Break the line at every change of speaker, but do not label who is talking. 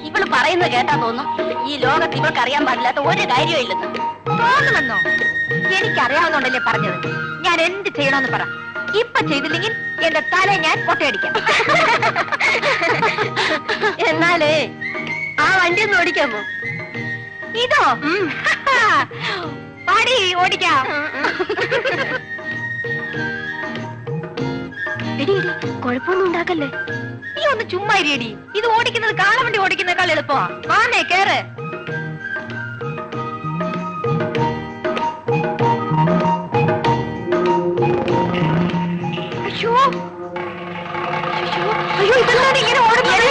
ഇവള് പറയുന്നത് കേട്ടാ തോന്നും ഈ ലോകത്ത് ഇവൾക്ക് അറിയാൻ പാടില്ലാത്ത ഒരു കാര്യവും ഇല്ലെന്ന്.
തോന്നുമെന്നോ? എനിക്കറിയാവുന്നോണ്ടല്ലേ പറഞ്ഞത്. ഞാൻ എന്ത് ചെയ്യണമെന്ന് പറ. ഇപ്പൊ ചെയ്തില്ലെങ്കിൽ എന്റെ തല ഞാൻ കൊട്ടയടിക്കാം.
എന്നാലേ ആ വണ്ടി ഒന്ന് ഓടിക്കാമോ?
ഇതോ? പാടി ഓടിക്കാം.
കുഴപ്പമൊന്നും ഉണ്ടാക്കല്ലേ?
നീ ഒന്ന് ചുമ്മാ ഇരിയടി. ഇത് ഓടിക്കുന്നത് കാളവണ്ടി ഓടിക്കുന്നേക്കാൾ എളുപ്പമാ. ആന്നേ കേറ്. അയ്യോ അയ്യോ, ഇതെന്താണ് ഇങ്ങനെ ഓടുന്നത്?